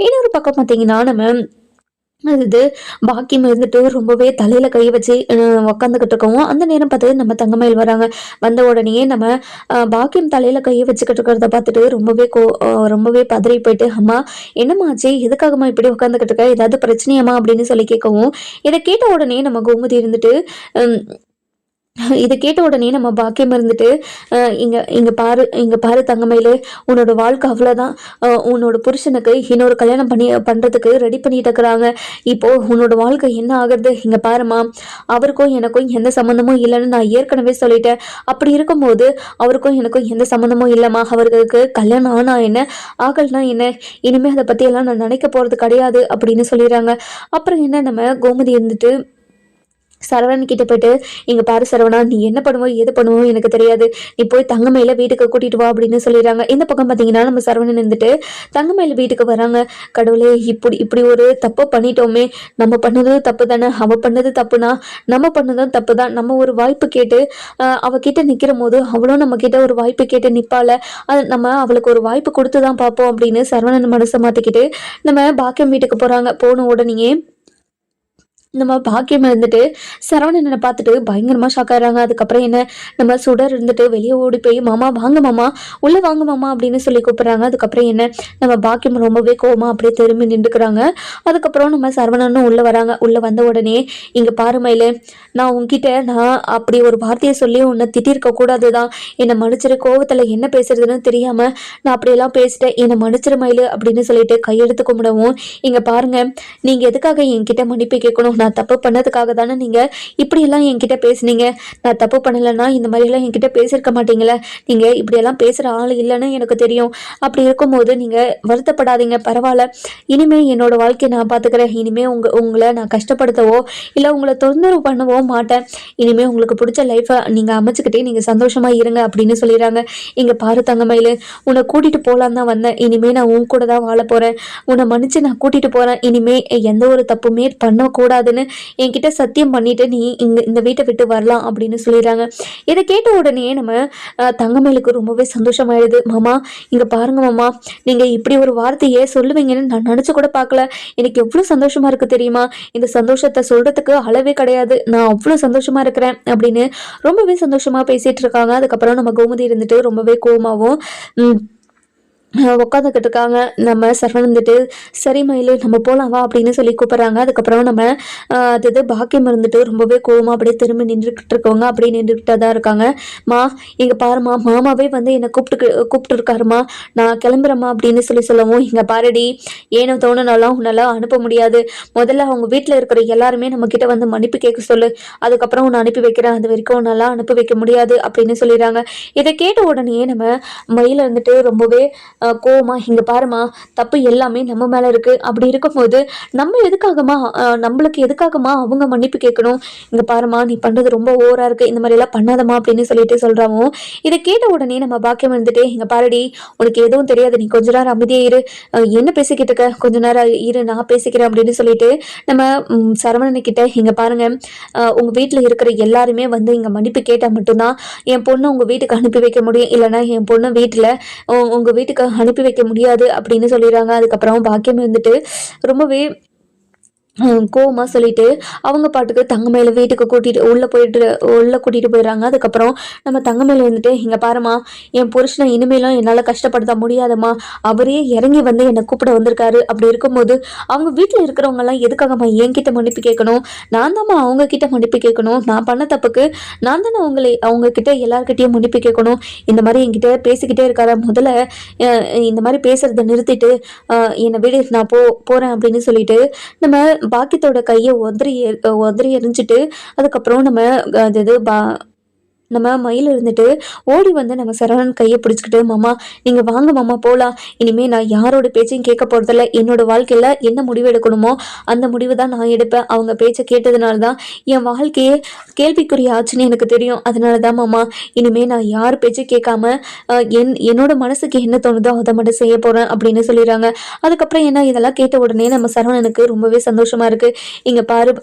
இன்னொரு பக்கம் பார்த்தீங்கன்னா நம்ம அது பாக்கியம் இருந்துட்டு ரொம்பவே தலையில் கை வச்சு உக்காந்துக்கிட்டு இருக்கவும், அந்த நேரம் பார்த்து நம்ம தங்கமயில் வராங்க. வந்த உடனே நம்ம பாக்கியம் தலையில் கையை வச்சுக்கிட்டு இருக்கிறத பார்த்துட்டு ரொம்பவே பதறி போயிட்டு, அம்மா என்னம்மாச்சு, எதுக்காகம்மா இப்படி உட்காந்துக்கிட்டு இருக்க, ஏதாவது பிரச்சனையாம்மா அப்படின்னு சொல்லி கேட்கவும், இதை கேட்ட உடனே நம்ம கோமதி இருந்துட்டு இதை கேட்ட உடனே நம்ம பாக்கியம் இருந்துட்டு, இங்கே பாரு தங்கமயிலே, உன்னோட வாழ்க்கை அவ்வளோதான், உன்னோட புருஷனுக்கு இன்னொரு கல்யாணம் பண்ணுறதுக்கு ரெடி பண்ணிட்டு இருக்கிறாங்க, இப்போது உன்னோட வாழ்க்கை என்ன ஆகுறது, இங்கே பாருமா, அவருக்கும் எனக்கும் எந்த சம்மந்தமும் இல்லைன்னு நான் ஏற்கனவே சொல்லிட்டேன், அப்படி இருக்கும்போது அவருக்கும் எனக்கும் எந்த சம்மந்தமும் இல்லைம்மா, அவருக்கு கல்யாணம் ஆனா என்ன ஆகலைன்னா என்ன, இனிமேல் அதை பற்றியெல்லாம் நான் நினைக்க போகிறது கிடையாது அப்படின்னு சொல்லிடுறாங்க. அப்புறம் என்ன, நம்ம கோமதி இருந்துட்டு சரவணன் கிட்ட போயிட்டு, இங்கே பாரு சரவணா, நீ என்ன பண்ணுவோ எது பண்ணுவோ எனக்கு தெரியாது, நீ போய் தங்கமயில வீட்டுக்கு கூட்டிட்டு வா அப்படின்னு சொல்லிடுறாங்க. இந்த பக்கம் பார்த்தீங்கன்னா நம்ம சரவணன் இருந்துட்டு தங்கமயில வீட்டுக்கு வராங்க. கடவுளே, இப்படி ஒரு தப்பு பண்ணிட்டோமே, நம்ம பண்ணது தப்பு தானே, அவள் பண்ணது தப்புனா நம்ம பண்ணதும் தப்பு தான், நம்ம ஒரு வாய்ப்பு கேட்டு அவகிட்ட நிற்கிற போது அவளும் நம்ம கிட்ட ஒரு வாய்ப்பு கேட்டு நிற்பால, அது நம்ம அவளுக்கு ஒரு வாய்ப்பு கொடுத்து தான் பார்ப்போம் அப்படின்னு சரவணன் மனசை மாற்றிக்கிட்டு நம்ம பாக்கியம் வீட்டுக்கு போகிறாங்க. போன உடனேயே நம்ம பாக்கியம் இருந்துட்டு சரவணனை பார்த்துட்டு பயங்கரமாக ஷாக் ஆகிறாங்க. அதுக்கப்புறம் என்ன, நம்ம சுடர் இருந்துட்டு வெளியே ஓடி போய், மாமா வாங்க மாமா, உள்ளே வாங்க மாமா அப்படின்னு சொல்லி கூப்பிட்றாங்க. அதுக்கப்புறம் என்ன, நம்ம பாக்கியம் ரொம்பவே கோவமா அப்படியே திரும்பி நின்றுக்கிறாங்க. அதுக்கப்புறம் நம்ம சரவணனும் உள்ளே வராங்க. உள்ளே வந்த உடனே, இங்கே பாரு மயிலு, நான் அப்படி ஒரு வார்த்தையை சொல்லி உன்னை திட்டிருக்க கூடாது தான், என்னை மன்னிச்சிரு, கோவத்தில் என்ன பேசுறதுன்னு தெரியாமல் நான் அப்படியெல்லாம் பேசிட்டேன், என்னை மன்னிச்சிரு மயிலு அப்படின்னு சொல்லிட்டு கையெடுத்து கும்பிடவும், இங்கே பாருங்க, நீங்கள் எதுக்காக என்கிட்ட மன்னிப்பு கேட்கணும், நான் தப்பு பண்ணதுக்காக தானே நீங்கள் இப்படியெல்லாம் என்கிட்ட பேசுனீங்க. நான் தப்பு பண்ணலைன்னா இந்த மாதிரிலாம் என்கிட்ட பேசியிருக்க மாட்டீங்களே. நீங்கள் இப்படியெல்லாம் பேசுகிற ஆள் இல்லைன்னு எனக்கு தெரியும். அப்படி இருக்கும்போது நீங்கள் வருத்தப்படாதீங்க, பரவாயில்ல. இனிமேல் என்னோட வாழ்க்கையை நான் பார்த்துக்கிறேன். இனிமேல் உங்களை நான் கஷ்டப்படுத்தவோ இல்லை உங்களை தொந்தரவு பண்ணவோ மாட்டேன். இனிமேல் உங்களுக்கு பிடிச்ச லைஃப்பை நீங்கள் அமைச்சுக்கிட்டே நீங்கள் சந்தோஷமாக இருங்க அப்படின்னு சொல்லிடுறாங்க. இங்கே பாரு தங்கமயில், உன்னை கூட்டிகிட்டு போகலான்னு தான் வந்தேன். இனிமேல் நான் உன் கூட தான் வாழ போகிறேன். உன்னை மன்னிச்சு நான் கூட்டிகிட்டு போகிறேன். இனிமேல் எந்த ஒரு தப்புமே பண்ணக்கூடாதுன்னு என்கிட்ட சத்தியம் பண்ணிட்டு நீ இந்த வீட்டை விட்டு வரலாம் அப்படின்னு சொல்லிடுறாங்க. இதை கேட்ட உடனே நம்ம தங்கமயிலுக்கு ரொம்பவே சந்தோஷமாயிடுது. மாமா இங்கே பாருங்க மாமா, நீங்கள் இப்படி ஒரு வார்த்தையே சொல்லுவீங்கன்னு நான் நினச்சி கூட பார்க்கல. எனக்கு எவ்வளோ சந்தோஷமா இருக்கு தெரியுமா? இந்த சந்தோஷத்தை சொல்றதுக்கு அளவே கிடையாது. நான் அவ்வளோ சந்தோஷமா இருக்கிறேன் அப்படின்னு ரொம்பவே சந்தோஷமா பேசிட்டு இருக்காங்க. அதுக்கப்புறம் நம்ம கோமதி இருந்துட்டு ரொம்பவே கோவமாகவும் உட்காந்துக்கிட்டு இருக்காங்க. நம்ம சரவணன் வந்துட்டு சரி மயிலு நம்ம போகலாம் வா அப்படின்னு சொல்லி கூப்பிட்றாங்க. அதுக்கப்புறம் நம்ம அது பாக்கியம் இருந்துட்டு ரொம்பவே கோவமாக அப்படியே திரும்பி நின்றுக்கிட்டு இருக்கவங்க அப்படியே நின்றுக்கிட்டே தான் இருக்காங்க. மா இங்கே பாருமா, மாமாவே வந்து என்னை கூப்பிட்டு இருக்காருமா, நான் கிளம்புறேம்மா அப்படின்னு சொல்லவும், இங்கே பாருடி, ஏனோ தோணுனாலும் உன்னால் அனுப்ப முடியாது. முதல்ல அவங்க வீட்டில் இருக்கிற எல்லாருமே நம்மக்கிட்ட வந்து மன்னிப்பு கேட்க சொல்லு, அதுக்கப்புறம் உன்னை அனுப்பி வைக்கிறேன், அது வரைக்கும் உன்னால் அனுப்பி வைக்க முடியாது அப்படின்னு சொல்லிடுறாங்க. இதை கேட்ட உடனே நம்ம மயில் இருந்துட்டு ரொம்பவே கோவமா, இங்கே பாருமா, தப்பு எல்லாமே நம்ம மேலே இருக்குது. அப்படி இருக்கும்போது நம்மளுக்கு எதுக்காகமா அவங்க மன்னிப்பு கேட்கணும்? இங்கே பாருமா, நீ பண்ணுறது ரொம்ப ஓவராக இருக்குது, இந்த மாதிரிலாம் பண்ணாதமா அப்படின்னு சொல்லிட்டு சொல்கிறாவும். இதை கேட்ட உடனே நம்ம பாக்கியம் இருந்துட்டு, இங்கே பாருடி, உனக்கு எதுவும் தெரியாது, நீ கொஞ்ச நேரம் அமைதியாக இரு, என்ன பேசிக்கிட்டு இருக்க, கொஞ்ச நேரம் இரு, நான் பேசிக்கிறேன் அப்படின்னு சொல்லிட்டு நம்ம சரவணனுக்கிட்ட, இங்கே பாருங்க, உங்கள் வீட்டில் இருக்கிற எல்லாருமே வந்து இங்கே மன்னிப்பு கேட்டால் மட்டும்தான் என் பொண்ணை உங்கள் வீட்டுக்கு அனுப்பி வைக்க முடியும், இல்லைனா என் பொண்ணை வீட்டில் உங்கள் வீட்டுக்கு அனுப்பி வைக்க முடியாது அப்படின்னு சொல்லிடுறாங்க. அதுக்கப்புறம் பாக்கியம் இருந்துட்டு ரொம்பவே கோவமாக சொல்லிட்டு அவங்க பாட்டுக்கு தங்கமயில வீட்டுக்கு உள்ளே கூட்டிகிட்டு போயிடுறாங்க. அதுக்கப்புறம் நம்ம தங்கமயில வந்துட்டு, இங்கே பாருமா, என் புருஷனை இனிமேலும் என்னால் கஷ்டப்படுத்த முடியாதம்மா, அவரே இறங்கி வந்து என்னை கூப்பிட வந்திருக்காரு. அப்படி இருக்கும்போது அவங்க வீட்டில் இருக்கிறவங்கலாம் எதுக்காகம்மா என்கிட்ட மன்னிப்பு கேட்கணும்? நான் தான்மா அவங்கக்கிட்ட மன்னிப்பு கேட்கணும். நான் பண்ண தப்புக்கு நான் தானே அவங்கக்கிட்ட எல்லாருக்கிட்டையும் மன்னிப்பு கேட்கணும். இந்த மாதிரி என்கிட்ட பேசிக்கிட்டே இருக்காரு, முதல்ல இந்த மாதிரி பேசுகிறத நிறுத்திட்டு என்னை விடு, நான் போகிறேன் அப்படின்னு சொல்லிட்டு நம்ம பாக்கியத்தோட கையை உதறி எறிஞ்சிட்டு அதுக்கப்புறம் நம்ம மயில் இருந்துட்டு ஓடி வந்து நம்ம சரவணன் கையை பிடிச்சிக்கிட்டு, மாமா நீங்கள் வாங்க மாமா போகலாம், இனிமேல் நான் யாரோட பேச்சையும் கேட்க போகிறதில்ல, என்னோட வாழ்க்கையில் என்ன முடிவு எடுக்கணுமோ அந்த முடிவு தான் நான் எடுப்பேன். அவங்க பேச்சை கேட்டதுனால தான் என் வாழ்க்கையே கேள்விக்குரிய ஆச்சுன்னு எனக்கு தெரியும். அதனால தான் மாமா இனிமேல் நான் யார் பேச்சை கேட்காம என்னோட மனசுக்கு என்ன தோணுதோ அதை மட்டும் செய்ய போகிறேன் அப்படின்னு சொல்லிடுறாங்க. அதுக்கப்புறம் என்ன, இதெல்லாம் கேட்ட உடனே நம்ம சரவணனுக்கு ரொம்பவே சந்தோஷமாக இருக்குது. இங்கே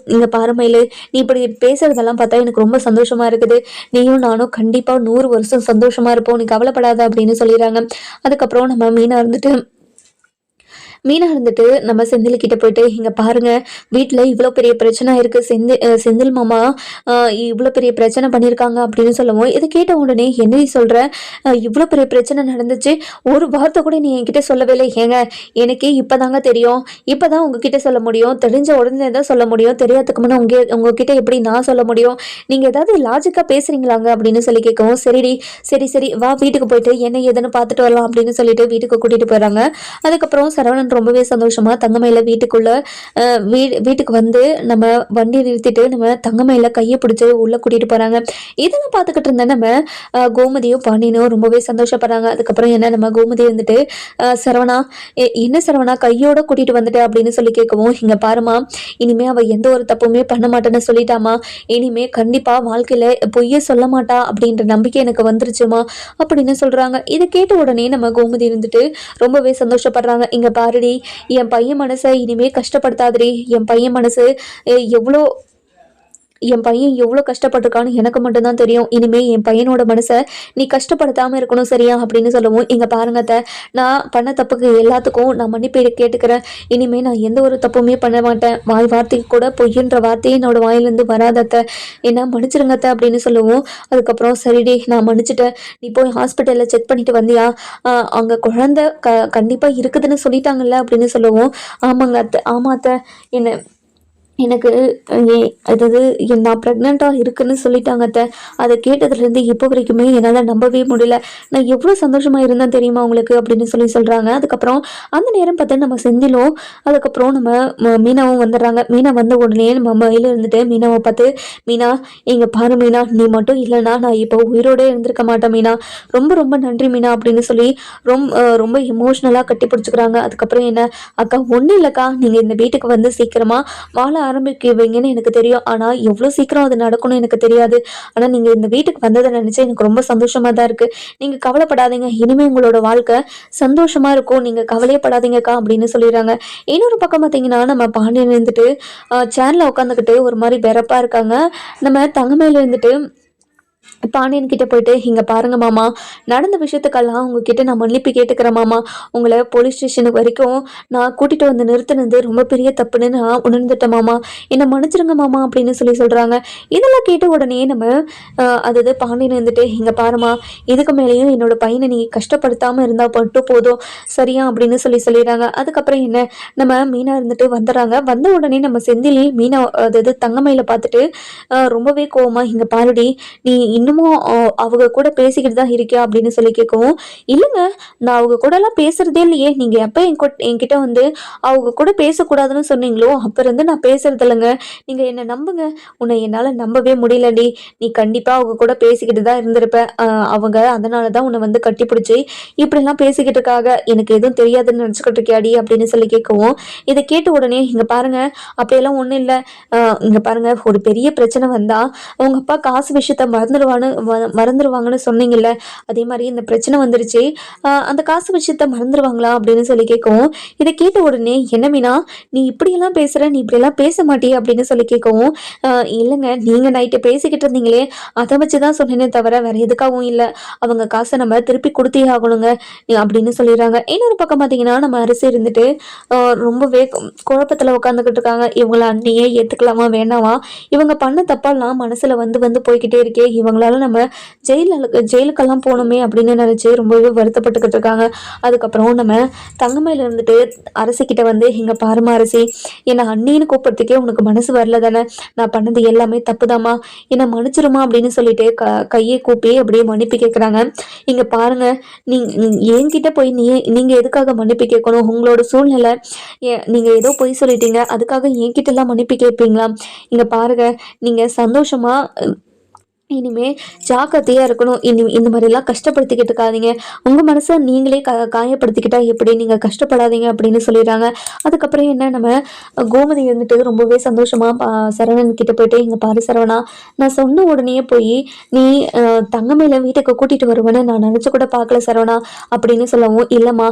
பாரு மயில், நீ இப்படி பேசுகிறதெல்லாம் பார்த்தா எனக்கு ரொம்ப சந்தோஷமாக இருக்குது. நீயும் நானும் கண்டிப்பா 100 வருஷம் சந்தோஷமா இருப்போம், நீ கவலைப்படாத அப்படின்னு சொல்லிடுறாங்க. அதுக்கப்புறம் நம்ம மீனா இருந்துட்டு நம்ம செந்தில் கிட்ட போயிட்டு, இங்கே பாருங்க, வீட்டில் இவ்வளோ பெரிய பிரச்சனை இருக்குது, செந்தில் மாமா இவ்வளோ பெரிய பிரச்சனை பண்ணியிருக்காங்க அப்படின்னு சொல்லவும், இதை கேட்ட உடனே என்ன சொல்கிற, இவ்வளோ பெரிய பிரச்சனை நடந்துச்சு, ஒரு வார்த்தை கூட நீ என்கிட்ட சொல்லவே இல்லை. ஏங்க எனக்கே இப்போ தாங்க தெரியும், இப்போ தான் உங்ககிட்ட சொல்ல முடியும், தெரிஞ்ச உடனே தான் சொல்ல முடியும், தெரியாததுக்கு முன்னே உங்ககிட்ட எப்படி நான் சொல்ல முடியும், நீங்கள் ஏதாவது லாஜிக்காக பேசுகிறீங்களாங்க அப்படின்னு சொல்லி கேட்கவும், சரி வா வீட்டுக்கு போயிட்டு என்ன ஏதுன்னு பார்த்துட்டு வரலாம் அப்படின்னு சொல்லிட்டு வீட்டுக்கு கூட்டிகிட்டு போயிடறாங்க. அதுக்கப்புறம் சரவணன் ரொம்பவே சந்தோஷமா தங்கமயில வீட்டுக்கு வந்து நம்ம வண்டி நிறுத்திட்டு நம்ம தங்கமயில கையை பிடிச்சி உள்ள கூட்டிட்டு போறாங்க. இதெல்லாம் பார்த்துக்கிட்டு இருந்த நம்ம கோமதியும் பாண்டியனும் ரொம்பவே சந்தோஷப்படுறாங்க. அதுக்கப்புறம் என்ன, நம்ம கோமதி வந்துட்டு சரவணா, என்ன சரவணா கையோட கூட்டிட்டு வந்துட்டு அப்படின்னு சொல்லி கேட்கவும், இங்க பாருமா, இனிமே அவ எந்த ஒரு தப்புமே பண்ண மாட்டேன்னு சொல்லிட்டாமா, இனிமே கண்டிப்பா வாழ்க்கையில பொய்யே சொல்ல மாட்டா அப்படின்ற நம்பிக்கை எனக்கு வந்துருச்சுமா அப்படின்னு சொல்றாங்க. இதை கேட்ட உடனே நம்ம கோமதி இருந்துட்டு ரொம்பவே சந்தோஷப்படுறாங்க. இங்க பாருடி, என் பையன் மனசை இனிமே கஷ்டப்படுத்தாதடி, என் பையன் எவ்வளோ கஷ்டப்பட்டிருக்கான்னு எனக்கு மட்டும்தான் தெரியும். இனிமேல் என் பையனோட மனசை நீ கஷ்டப்படுத்தாமல் இருக்கணும், சரியா அப்படின்னு சொல்லவும், இங்கே பாருங்கத்த, நான் பண்ண தப்புக்கு எல்லாத்துக்கும் நான் மன்னிப்பு கேட்டுக்கிறேன். இனிமேல் நான் எந்த ஒரு தப்புமே பண்ண மாட்டேன். வார்த்தைக்கு கூட பொய்யன்ற வார்த்தையே என்னோட வாயிலேருந்து வராதத்த, என்ன மன்னிச்சிருங்கத்த அப்படின்னு சொல்லவும், அதுக்கப்புறம் சரிடி நான் மன்னிச்சிட்டேன், நீ போய் ஹாஸ்பிட்டலில் செக் பண்ணிட்டு வந்தியா, அங்கே குழந்தை கண்டிப்பாக இருக்குதுன்னு சொல்லிட்டாங்கல்ல அப்படின்னு சொல்லவும், ஆமாங்க அத்தை, ஆமாத்த, எனக்கு அதாவது நான் ப்ரெக்னெண்ட்டாக இருக்குன்னு சொல்லிட்டாங்க அத்தை. அதை கேட்டதுலேருந்து இப்போ வரைக்குமே என்னால் நம்பவே முடியல. நான் எவ்வளோ சந்தோஷமாக இருந்தேன் தெரியுமா உங்களுக்கு அப்படின்னு சொல்கிறாங்க. அதுக்கப்புறம் அந்த நேரம் பார்த்தா நம்ம செந்திலும் அதுக்கப்புறம் நம்ம மீனாவும் வந்துடுறாங்க. மீனா வந்த உடனே நம்ம மயில இருந்துட்டு மீனாவை பார்த்து, மீனா இங்கே பாரு மீனா, நீ மட்டும் இல்லைன்னா நான் இப்போ உயிரோடே இருந்திருக்க மாட்டேன் மீனா, ரொம்ப ரொம்ப நன்றி மீனா அப்படின்னு சொல்லி ரொம்ப எமோஷ்னலாக கட்டி பிடிச்சிக்கிறாங்க. அதுக்கப்புறம் என்ன, அக்கா ஒன்றும் இல்லைக்கா, நீங்கள் இந்த வீட்டுக்கு வந்து சீக்கிரமாக வாழ ஆரம்பிக்குவீங்கன்னு எனக்கு தெரியும். ஆனால் எவ்வளோ சீக்கிரம் அது நடக்கணும் எனக்கு தெரியாது. ஆனால் நீங்கள் இந்த வீட்டுக்கு வந்ததை நினச்சி எனக்கு ரொம்ப சந்தோஷமாக தான் இருக்குது. நீங்கள் கவலைப்படாதீங்க, இனிமேல் உங்களோட வாழ்க்கை சந்தோஷமாக இருக்கும், நீங்கள் கவலையப்படாதீங்கக்கா அப்படின்னு சொல்லிடுறாங்க. இன்னொரு பக்கம் பார்த்தீங்கன்னா நம்ம பாண்டியன் இருந்துட்டு சேர்ல உட்காந்துக்கிட்டு ஒரு மாதிரி வெறப்பாக இருக்காங்க. நம்ம தங்கமையில இருந்துட்டு பாண்டியன் கிட்ட போயிட்டு, இங்கே பாருங்க மாமா, நடந்த விஷயத்துக்கெல்லாம் உங்ககிட்ட நான் மன்னிப்பு கேட்டுக்கிறேன் மாமா. உங்களை போலீஸ் ஸ்டேஷனுக்கு வரைக்கும் நான் கூட்டிகிட்டு வந்து நிறுத்தினது ரொம்ப பெரிய தப்புன்னு நான் உணர்ந்துட்டேன் மாமா, என்னை மன்னிச்சிருங்க மாமா அப்படின்னு சொல்கிறாங்க. இதெல்லாம் கேட்ட உடனே நம்ம அதாவது பாண்டியன் வந்துட்டு, இங்கே பாருமா, இதுக்கு மேலேயும் என்னோட பையனை நீ கஷ்டப்படுத்தாமல் இருந்தால் மட்டும் போதும் சரியா அப்படின்னு சொல்லிடுறாங்க. அதுக்கப்புறம் என்ன, நம்ம மீனா இருந்துட்டு வந்துடுறாங்க. வந்த உடனே நம்ம செந்தில் மீனா அதாவது தங்கமயில பார்த்துட்டு ரொம்பவே கோவமா, இங்கே பாருடி, நீ இன்னமும் அவங்க கூட பேசிக்கிட்டு தான் இருக்கியா அப்படின்னு கேட்கவும், இல்லைங்க நான் அவங்க கூடலாம் பேசுறதே இல்லையே, நீங்கள் எப்போ என்கிட்ட வந்து அவங்க கூட பேசக்கூடாதுன்னு சொன்னீங்களோ அப்போ இருந்து நான் பேசுறது இல்லைங்க, நீங்கள் என்னை நம்புங்க. உன்னை என்னால் நம்பவே முடியலடி, நீ கண்டிப்பாக அவங்க கூட பேசிக்கிட்டு தான் இருந்திருப்ப, அவங்க அதனால தான் உன்னை வந்து கட்டிப்பிடிச்சி இப்படிலாம் பேசிக்கிட்டு இருக்காங்க, எனக்கு எதுவும் தெரியாதுன்னு நினச்சிக்கிட்டு இருக்கியாடி அப்படின்னு கேட்கவும், இதை கேட்ட உடனே, இங்கே பாருங்க அப்படியெல்லாம் ஒன்றும் இல்லை, இங்கே பாருங்க, ஒரு பெரிய பிரச்சனை வந்தால் அவங்க அப்பா காசு விஷயத்த மறந்துடுவாங்கன்னு சொன்னீங்கல்ல, அதே மாதிரி இந்த பிரச்சனை வந்துருச்சு, அந்த காசு விஷயத்த மறந்துடுவாங்களா அப்படின்னு கேட்கவும், இதை கேட்ட உடனே, என்ன மீனா நீ இப்படியெல்லாம் பேசுகிற, நீ இப்படியெல்லாம் பேச மாட்டியே அப்படின்னு கேட்கவும், இல்லைங்க நீங்கள் நைட்டு பேசிக்கிட்டு இருந்தீங்களே அதை வச்சு தான் சொன்னேனே தவிர வேற எதுக்காகவும் இல்லை, அவங்க காசை நம்ம திருப்பி கொடுத்தே ஆகணுங்க அப்படின்னு சொல்லிடுறாங்க. இன்னொரு பக்கம் பார்த்தீங்கன்னா நம்ம அரசு இருந்துட்டு ரொம்பவே குழப்பத்தில் உட்காந்துக்கிட்டு இருக்காங்க. இவங்கள அண்ணியே ஏற்றுக்கலாமா வேணாமா, இவங்க பண்ண தப்பெல்லாம் மனசில் வந்து போய்கிட்டே இருக்கே, இவங்களால நம்ம ஜெயிலுக்கெல்லாம் போகணுமே அப்படின்னு நினச்சி ரொம்பவே வருத்தப்பட்டுக்கிட்டு இருக்காங்க. அதுக்கப்புறம் நம்ம தங்கமையில இருந்துட்டு அரசிக்கிட்ட வந்து, இங்கே பாருமா அரசி, என்னை அண்ணின்னு கூப்பிட்றதுக்கே உனக்கு மனசு வரல தானே, நான் பண்ணது எல்லாமே தப்புதாம்மா, என்னை மன்னிச்சிருமா அப்படின்னு சொல்லிட்டு கையை கூப்பி அப்படியே மன்னிப்பு கேட்குறாங்க. இங்கே பாருங்க, என்கிட்ட போய் நீங்கள் எதுக்காக மன்னிப்பு கேட்கணும், உங்களோட சூழ்நிலை, நீங்கள் ஏதோ பொய் சொல்லிட்டீங்க அதுக்காக என்கிட்டலாம் மன்னிப்பு கேட்பீங்களா, இங்கே பாருங்க நீங்கள் சந்தோஷமாக இனிமே ஜாக்கிரதையாக இருக்கணும், இந்த மாதிரிலாம் கஷ்டப்படுத்திக்கிட்டு இருக்காதீங்க, உங்கள் மனசை நீங்களே காயப்படுத்திக்கிட்டா எப்படி, நீங்கள் கஷ்டப்படாதீங்க அப்படின்னு சொல்லிடுறாங்க. அதுக்கப்புறம் என்ன, நம்ம கோமதி இருந்துட்டு ரொம்பவே சந்தோஷமாக சரவணன் கிட்ட போயிட்டு, இங்கே பாரு சரவணா, நான் சொன்ன உடனே போய் நீ தங்கமையில வீட்டுக்கு கூட்டிகிட்டு வருவேன்னு நான் நினச்சி கூட பார்க்கல சரவணா அப்படின்னு சொல்லவும், இல்லைம்மா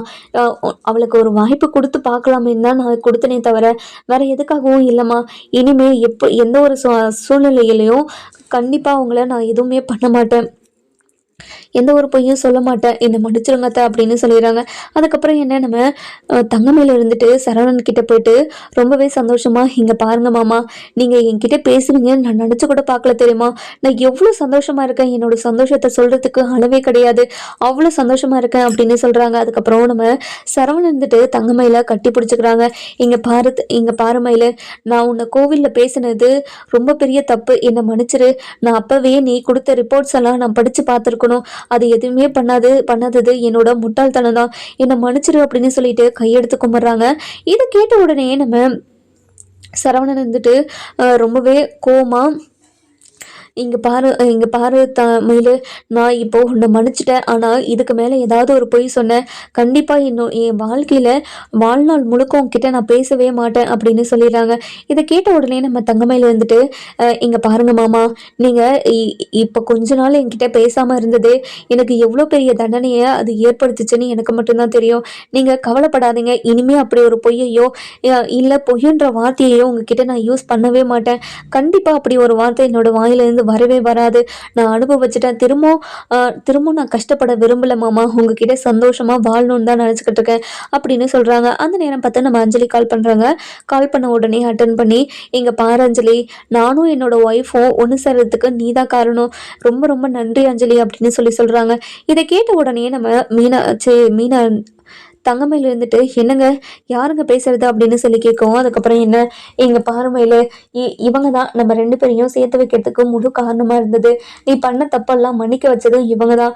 அவளுக்கு ஒரு வாய்ப்பு கொடுத்து பார்க்கலாமேன்னு தான் நான் கொடுத்தனே தவிர வேற எதுக்காகவும் இல்லைம்மா, இனிமே எந்த ஒரு சூழ்நிலையிலையும் கண்டிப்பாக உங்களை நான் எதுவுமே பண்ண மாட்டேன், எந்த ஒரு பொய்யும் சொல்ல மாட்டேன், என்னை மன்னிச்சிருங்கத்த அப்படின்னு சொல்லிடுறாங்க. அதுக்கப்புறம் என்ன, நம்ம தங்கமையில இருந்துட்டு சரவணன் கிட்ட போயிட்டு ரொம்பவே சந்தோஷமா, இங்கே பாருங்க மாமா, நீங்கள் என்கிட்ட பேசுவீங்கன்னு நான் நினச்சி கூட பார்க்கல தெரியுமா, நான் எவ்வளோ சந்தோஷமா இருக்கேன், என்னோட சந்தோஷத்தை சொல்கிறதுக்கு அளவே கிடையாது, அவ்வளோ சந்தோஷமா இருக்கேன் அப்படின்னு சொல்கிறாங்க. அதுக்கப்புறம் நம்ம சரவணன் இருந்துட்டு தங்கமையில கட்டி பிடிச்சிக்கிறாங்க. இங்கே பாரு மயில, நான் உன்னை கோவிலில் பேசினது ரொம்ப பெரிய தப்பு, என்னை மன்னிச்சிரு, நான் அப்போவே நீ கொடுத்த ரிப்போர்ட்ஸ் எல்லாம் நான் படித்து பார்த்துருக்கணும், அது எதுவுமே பண்ணாதது என்னோட முட்டாள்தனம் தான், என்னை மன்னிச்சிரு அப்படின்னு சொல்லிட்டு கையெடுத்து கும்பிட்றாங்க. இதை கேட்ட உடனே நம்ம சரவணன் வந்துட்டு ரொம்பவே கோவமா, இங்கே பாரு மயிலு, நான் இப்போ உன்னை மன்னிச்சிட்டேன், ஆனால் இதுக்கு மேலே ஏதாவது ஒரு பொய் சொன்னேன் கண்டிப்பாக என் வாழ்க்கையில் வாழ்நாள் முழுக்க உங்ககிட்ட நான் பேசவே மாட்டேன் அப்படின்னு சொல்லிடுறாங்க. இதை கேட்ட உடனே நம்ம தங்கமயில வந்துட்டு, இங்கே பாருங்க மாமா, நீங்கள் இப்போ கொஞ்ச நாள் என்கிட்ட பேசாமல் இருந்தது எனக்கு எவ்வளோ பெரிய தண்டனையை அது ஏற்படுத்துச்சுன்னு எனக்கு மட்டும்தான் தெரியும், நீங்கள் கவலைப்படாதீங்க, இனிமேல் அப்படி ஒரு பொய்யையோ இல்லை பொய்யுன்ற வார்த்தையையோ உங்ககிட்ட நான் யூஸ் பண்ணவே மாட்டேன், கண்டிப்பாக அப்படி ஒரு வார்த்தை என்னோட வாயிலிருந்து வரவே வராது, நான் அனுபவிச்சுட்டேன், திரும்ப நான் கஷ்டப்பட விரும்பல மாமா, உங்ககிட்ட சந்தோஷமா வாழணும்னு தான் நினச்சிக்கிட்டு இருக்கேன் அப்படின்னு சொல்றாங்க. அந்த நேரம் பார்த்து நம்ம அஞ்சலி கால் பண்றாங்க. கால் பண்ண உடனே அட்டன் பண்ணி, இங்க பாரு அஞ்சலி, நானும் என்னோட ஒய்ஃபும் ஒன்று சேர்றதுக்கு நீ தான் காரணம், ரொம்ப ரொம்ப நன்றி அஞ்சலி அப்படின்னு சொல்றாங்க. இதை கேட்ட உடனே நம்ம மீனா தங்கமயில் இருந்துட்டு என்னங்க யாருங்க பேசுறது அப்படின்னு சொல்லி கேட்கவும் அதுக்கப்புறம் என்ன எங்க பாருமையில இவங்க தான் நம்ம 2 பேரையும் சேர்த்து வைக்கிறதுக்கு முழு காரணமா இருந்தது. நீ பண்ண தப்பெல்லாம் மன்னிக்க வச்சதும் இவங்க தான்.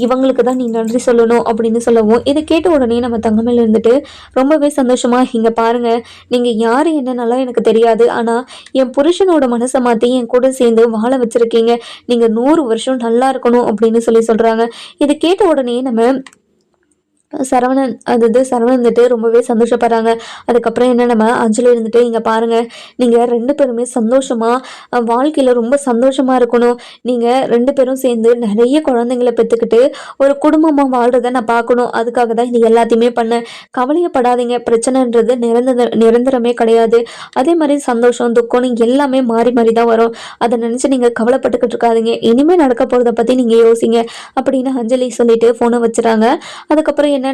இவங்களுக்கு தான் நீ நன்றி சொல்லணும் அப்படின்னு சொல்லவும் இதை கேட்ட உடனே நம்ம தங்கமயில் இருந்துட்டு ரொம்பவே சந்தோஷமா இங்க பாருங்க, நீங்க யாரு என்னன்னாலாம் எனக்கு தெரியாது, ஆனா என் புருஷனோட மனசை மாத்தி என் கூட சேர்ந்து வாழ வச்சிருக்கீங்க. நீங்க 100 வருஷம் நல்லா இருக்கணும் அப்படின்னு சொல்றாங்க. இதை கேட்ட உடனே நம்ம சரவணன் சரவணன் இருந்துட்டு ரொம்பவே சந்தோஷப்படுறாங்க. அதுக்கப்புறம் என்ன நம்ம அஞ்சலி இருந்துட்டு இங்கே பாருங்க, நீங்கள் 2 பேருமே சந்தோஷமாக வாழ்க்கையில் ரொம்ப சந்தோஷமாக இருக்கணும். நீங்கள் 2 பேரும் சேர்ந்து நிறைய குழந்தைங்களை பெற்றுக்கிட்டு ஒரு குடும்பமாக வாழ்கிறத நான் பார்க்கணும். அதுக்காக தான் இது எல்லாத்தையுமே பண்ணேன். கவலையப்படாதீங்க, பிரச்சனைன்றது நிரந்தரமே கிடையாது. அதே மாதிரி சந்தோஷம் துக்கம்னு எல்லாமே மாறி மாறி தான் வரும். அதை நினச்சி நீங்கள் கவலைப்பட்டுக்கிட்டு இருக்காதீங்க. இனிமேல் நடக்க போகிறத பற்றி நீங்கள் யோசிங்க அப்படின்னு அஞ்சலி சொல்லிட்டு ஃபோனை வச்சுறாங்க. அதுக்கப்புறம் என்ன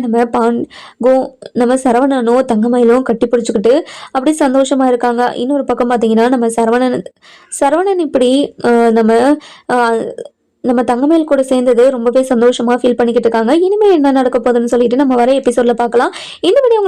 நம்ம சரவணனும் தங்கமயிலும் கட்டி பிடிச்சிக்கிட்டு அப்படி சந்தோஷமா இருக்காங்க. இன்னொரு பக்கம் பார்த்தீங்கன்னா நம்ம சரவணன் இப்படி நம்ம நம்ம தங்கமயில் கூட சேர்ந்தது ரொம்பவே சந்தோஷமா ஃபீல் பண்ணிக்கிட்டு இருக்காங்க. இனிமேல் என்ன நடக்க போகுதுன்னு சொல்லிட்டு நம்ம வர எபிசோட்ல பார்க்கலாம். இந்த வீடியோ